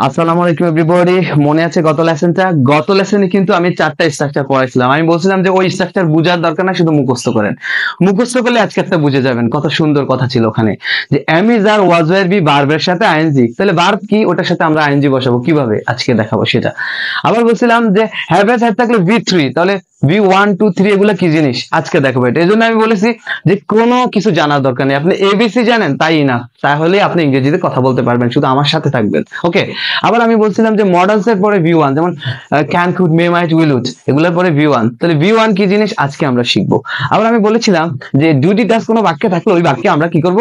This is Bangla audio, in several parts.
আসসালামু আলাইকুম এভরিবডি। মনে আছে গত লেসনে কিন্তু আমি চারটা স্ট্রাকচার পড়াইছিলাম। আমি বলছিলাম যে ওই স্ট্রাকচার বোঝার দরকার না, শুধু মুখস্থ করেন। মুখস্থ করলে আজকে একটা বুঝে যাবেন। কত সুন্দর কথা ছিল ওখানে, যে am is are was were be ভার্বের সাথে আইএনজি। তাহলে ভার্ব কি, ওটার সাথে আমরা আইএনজি বসাবো কিভাবে, আজকে দেখাবো সেটা। আবার বলছিলাম যে হ্যাভ এ হ্যাভ থাকলে ভি থ্রি, তাহলে ভি ওয়ান টু থ্রি এগুলো কি জিনিস আজকে দেখাবো এটা। এই জন্য আমি বলেছি যে কোনো কিছু জানার দরকার নেই, আপনি এবিসি জানেন তাই না, তাহলে আপনি ইংরেজিতে কথা বলতে পারবেন, শুধু আমার সাথে থাকবেন। ওকে, আবার আমি বলছিলাম যে মডেলস এর পরে ভি ওয়ান, যেমন can could may might will would, এগুলোর পরে ভি ওয়ান। তাহলে ভি ওয়ান কি জিনিস আজকে আমরা শিখবো। আবার আমি বলেছিলাম যে ডুটি ডাস কোনো বাক্যে থাকলে ওই বাক্যে আমরা কি করব,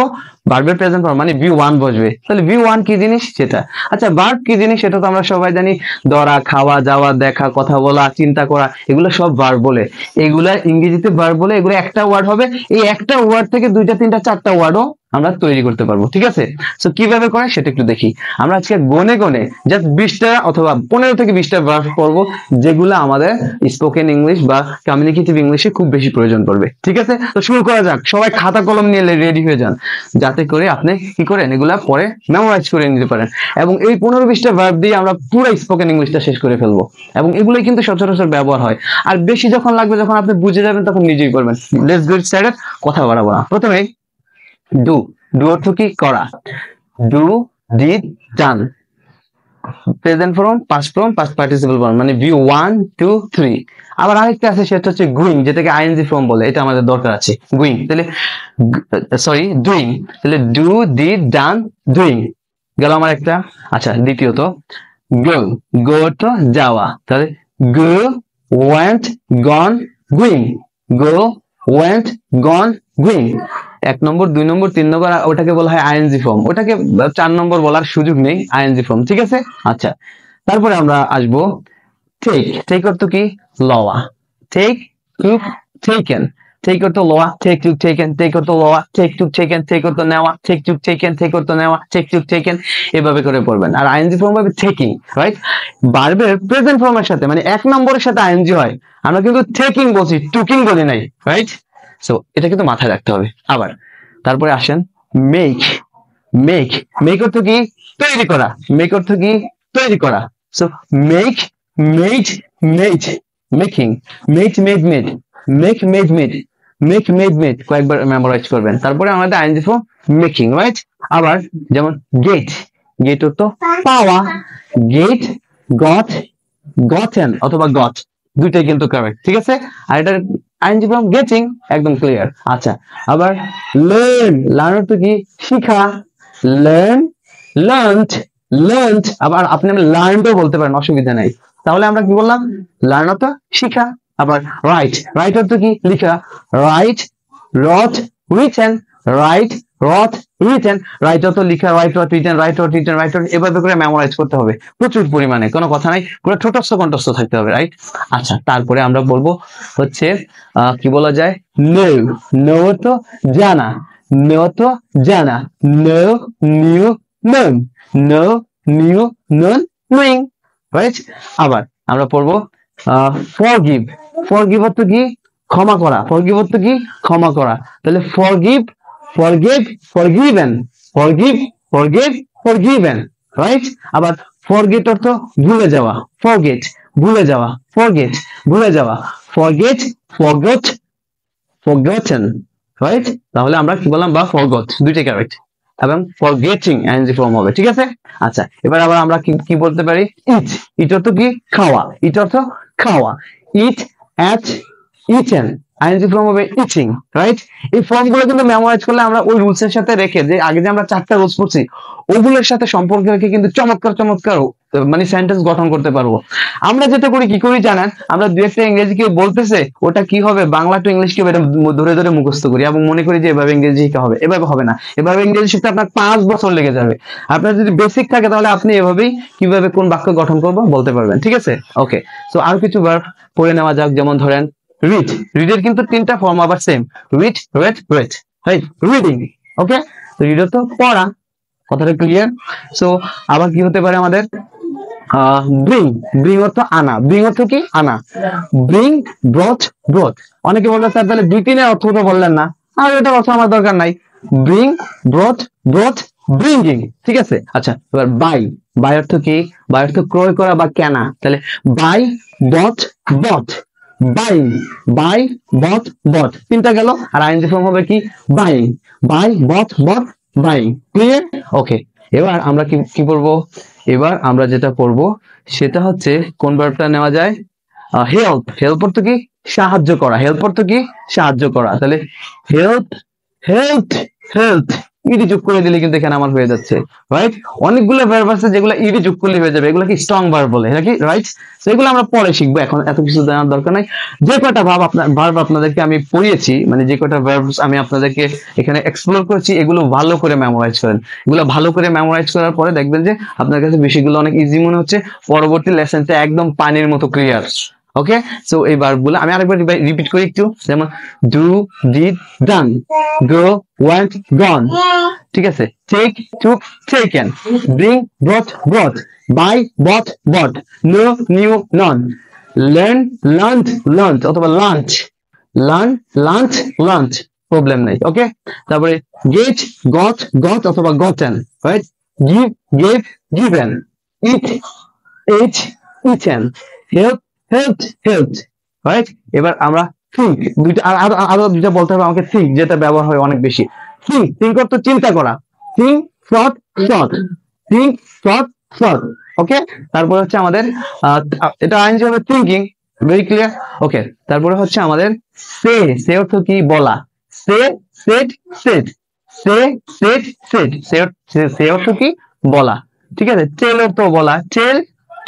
ভার্বের প্রেজেন্ট ফর্ম মানে ভি ওয়ান বসবে। তাহলে ভি ওয়ান কি জিনিস সেটা। আচ্ছা, ভার্ব কি জিনিস সেটা তো আমরা সবাই জানি, ধরা, খাওয়া, যাওয়া, দেখা, কথা বলা, চিন্তা করা, এগুলো সব ভার্ব বলে। এগুলা ইংরেজিতে ভার্ব বলে। এগুলো একটা ওয়ার্ড হবে, এই একটা ওয়ার্ড থেকে দুইটা তিনটা চারটা ওয়ার্ডও আমরা তৈরি করতে পারবো। ঠিক আছে, তো কিভাবে করে সেটা একটু দেখি। আমরা আজকে গনে গনে জাস্ট 20টা অথবা 15 থেকে 20টা ভার্ব পড়বো, যেগুলো আমাদের স্পোকেন ইংলিশ বা কমিউনিকেটিভ ইংলিশে খুব বেশি প্রয়োজন পড়বে। ঠিক আছে, তো শুরু করা যাক। সবাই খাতা কলম নিয়ে রেডি হয়ে যান, যাতে করে আপনি কি করেন এগুলা পরে মেমোরাইজ করে নিতে পারেন। এবং এই 15-20টা ভার্ব দিয়ে আমরা পুরো স্পোকেন ইংলিশটা শেষ করে ফেলবো। এবং এগুলোই কিন্তু সচরাচর ব্যবহার হয়। আর বেশি যখন লাগবে, যখন আপনি বুঝে যাবেন, তখন নিজেই করবেন। লেটস গেট স্টার্টেড, কথা বাড়াবো না। প্রথমে ডু, ডু অর্থ কি, করা। Do, did, done. Present form, past form, past participle form, মানে ভি ওয়ান টু থ্রি। আবার আরেকটা আছে, সেটা হচ্ছে গুইং, যেটাকে আইএনজি ফর্ম বলে। এটা আমাদের দরকার আছে, গুইং। তাহলে সরি, ডুইং। তাহলে ডু, ডিড, ডান, ডুইং গেল আমার একটা। আচ্ছা, দ্বিতীয়ত গো, গো তো যাওয়া। তাহলে গো, ওয়েন্ট, গন, গুইং। গো, ওয়েন্ট, গন, গুইং। 1 নম্বর, 2 নম্বর, 3 নম্বর, ওটাকে বলা হয় আইএনজি ফর্ম। ওটাকে 4 নম্বর বলার সুযোগ নেই, আইএনজি ফর্ম। ঠিক আছে। আচ্ছা, তারপরে আমরা আসবো টেক। টেক অর্থ কি, লওয়া। Take, took, taken. টেক অর্থ লওয়া, টেক টুক টেকেন। টেক অর্থ লওয়া, টেক টুক টেকেন। টেক অর্থ নেওয়া, টেক টুক টেকেন। টেক অর্থ নেওয়া, টেক টুক টেকেন। এভাবে করে পড়বেন। আর আইএনজি ফর্ম হবে টেকিং, রাইট। ভার্বের প্রেজেন্ট ফর্মের সাথে, মানে 1 নম্বরের সাথে আইএনজি হয়। আমরা কিন্তু টেকিং বলছি, টুকিং বলি নাই, রাইট। সো এটা কিন্তু মাথায় রাখতে হবে। আবার তারপরে আসেন মেক। মেক, মেক অর্থ কি, তৈরি করা। মেক অর্থ কি, তৈরি করা। So make, made, made, making. Made, made, made, make, made, made, make, made, made, কয়েকবার মেমোরাইজ করবেন। তারপরে আমাদের আইএনজি ফর্ম মেকিং, রাইট। আবার যেমন গেট, গেট অর্থ পাওয়া। গেট, গট, গটেন অথবা গট, দুইটাই কিন্তু কারেক্ট। ঠিক আছে। আর এটা আইএনজি ফর্ম গেটিং, একদম ক্লিয়ার। আচ্ছা, আবার লার্ন, লার্ন অর্থ কি, শিখা। Learn, learned, learned. আবার আপনি লার্নডও বলতে পারেন, অসুবিধা নাই। তাহলে আমরা কি বললাম, লার্ন অর্থ শিখা। আবার রাইট, রাইট অর্থ কি, লিখা। রাইট, রট, রিটেন। রাইট, রট, রিটেন। রাইট অর্থ লিখা, রাইট রট, রিটেন, রাইট রট, রিটেন, রাইট রট। এভাবে করে মেমোরাইজ করতে হবে প্রচুর পরিমাণে, কোনো কথা নাই, পুরো ঠোঁটস্থ কণ্ঠস্থ থাকতে হবে, রাইট। আচ্ছা, তারপরে আমরা বলবো হচ্ছে কি বলা যায়, নো। নো অর্থ জানা। নো অর্থ জানা। Know, knew, known. Know, knew, known, knowing, right. আবার আমরা পড়বো ফরগিভ। ফরগিভ অর্থ কি, ক্ষমা করা। ফরগিভ অর্থ কি, ক্ষমা করা। তাহলে forgive, forgive, forgiven. Forgive, forgive, forgiven, right. আবার ফরগেট অর্থ ভুলে যাওয়া। ফরগেট, ভুলে যাওয়া। ফরগেট, ভুলে যাওয়া। Forget, forgot, forgotten, right. তাহলে আমরা কি বললাম, বা ফরগট, দুইটাই কারেক্ট। এবং ফরগেটিং আইএনজি ফর্ম হবে। ঠিক আছে। আচ্ছা, এবার আবার আমরা কি বলতে পারি, ইট। ইট অর্থ কি, খাওয়া। ইট অর্থ খাওয়া। ইট, অ্যাট, ইটেন। আইএনজি ফর্ম হবে ইটিং, রাইট। এই ফর্ম গুলো কিন্তু মেমোরাইজ করলে আমরা ওই রুলস এর সাথে রেখে, যে আগে যে আমরা 4টা রুলস পড়ছি, ওগুলোর সাথে সম্পর্ক রেখে কিন্তু চমৎকার চমৎকার মানে সেন্টেন্স গঠন করতে পারবো। আমরা যেটা করি, কি করি জানেন, আমরা দু একটা ইংরেজি কেউ বলতেছে, ওটা কি হবে, বাংলা টু ইংলিশ কে ধরে ধরে মুখস্থ করি এবং মনে করি যে এভাবে ইংরেজি শিখা হবে। এভাবে হবে না। এভাবে ইংরেজি শিখতে আপনার 5 বছর লেগে যাবে। আপনার যদি বেসিক থাকে, তাহলে আপনি এভাবেই কিভাবে কোন বাক্য গঠন করবো বলতে পারবেন। ঠিক আছে। ওকে, সো আর কিছু ভার্ব পড়ে নেওয়া যাক। যেমন ধরেন রিড। রিডের কিন্তু 3টা ফর্ম আবার same, read, red, red, right. Reading, okay. Read তো পড়া, কথাটা ক্লিয়ার। সো আবার কি হতে পারে আমাদের, ব্রিং। ব্রিং অর্থ আনা। ব্রিং অর্থ কি, আনা। Bring, brought, ব্রট। অনেকে বলবে স্যার তাহলে 2-3 এর অর্থ তো বললেন না। আর এটা অর্থ আমার দরকার নাই। ব্রিং, ব্রট, ব্রট, ব্রিঙ্গিং, ঠিক আছে। আচ্ছা, এবার বাই, বাই অর্থ কি? বাই অর্থ ক্রয় করা বা কেনা, তাহলে buy, bought, bought, buying, buy, bought, bought, তিনটা গেল। আর আইএনজি ফর্ম হবে কি? Buying, buy, bought, bought, buying. Clear? Okay, এবার আমরা কি কি পড়বো? এবার আমরা যেটা পড়বো সেটা হচ্ছে কোন ভার্বটা নেওয়া যায়? হেল্প, হেল্প অর্থ কি? সাহায্য করা। হেল্প অর্থ কি? সাহায্য করা। তাহলে হেল্প, হেল্প, হেল্প, ইডি যোগ করে দিলে কিন্তু এখানে আমার হয়ে যাচ্ছে, রাইট? অনেকগুলো ভার্ব আছে যেগুলো ইডি যোগ করলে হয়ে যাবে, এগুলো কি স্ট্রং ভার্ব বলে নাকি, রাইট? তো এগুলো আমরা পরে শিখবো, এখন এত কিছু জানার দরকার নাই। যে কয়টা ভার্ব আপনাদেরকে আমি পড়িয়েছি, মানে যে কয়টা ভার্ব আমি আপনাদেরকে এখানে এক্সপ্লোর করেছি, এগুলো ভালো করে মেমোরাইজ করেন। এগুলো ভালো করে মেমোরাইজ করার পরে দেখবেন যে আপনার কাছে বিষয়গুলো অনেক ইজি মনে হচ্ছে, পরবর্তী লেসনটা একদম পানির মতো ক্লিয়ার। ওকে, সো এই ভার্বগুলো আমি আরেকবার রিপিট করি একটু, যেমন do, did, done, go, went, gone, ঠিক আছে। Take, took, taken, bring, brought, brought, buy, bought, bought, know, knew, known, learn, learned, learned অথবা learnt, learn, learnt, learnt, problem নাই। ওকে, তারপরে গেট, গট, গট অথবা gotten, right? Give, gave, given, eat, ate, eaten, help, helped, helped, right? এবার আমরা থিঙ্ক, দুইটা আরো দুইটা বলতে হবে আমাকে, থিঙ্ক যেটা ব্যবহার হয় অনেক বেশি। থিঙ্ক, থিঙ্ক অর্থ চিন্তা করা। Think, thought, thought, think, thought, thought. Okay, তারপরে হচ্ছে আমাদের এটা আইনজি হবে থিঙ্কিং, ভেরি ক্লিয়ার। ওকে, তারপরে হচ্ছে আমাদের সে, সে অর্থ কি? বলা। সে, সেড, সেড, সে, সেড, সেড, সে অর্থ কি? বলা, ঠিক আছে। টেল অর্থ বলা, টেল,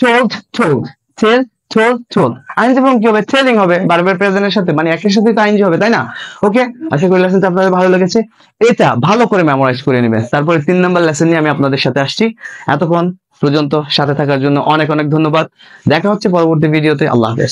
টোল্ড, টোল্ড, টেল, টোল্ড, টোল্ড। আইনজি ফর্ম কি হবে? টেলিং হবে, ভার্বের প্রেজেন্টের সাথে, মানে একের সাথে তো আইনজি হবে, তাই না? ওকে, আশা করি লেসনটা আপনাদের ভালো লেগেছে। এটা ভালো করে মেমোরাইজ করে নেবেন। তারপরে 3 নাম্বার লেসন নিয়ে আমি আপনাদের সাথে আসছি। এতক্ষণ পর্যন্ত সাথে থাকার জন্য অনেক অনেক ধন্যবাদ। দেখা হচ্ছে পরবর্তী ভিডিওতে। আল্লাহ হাফেজ।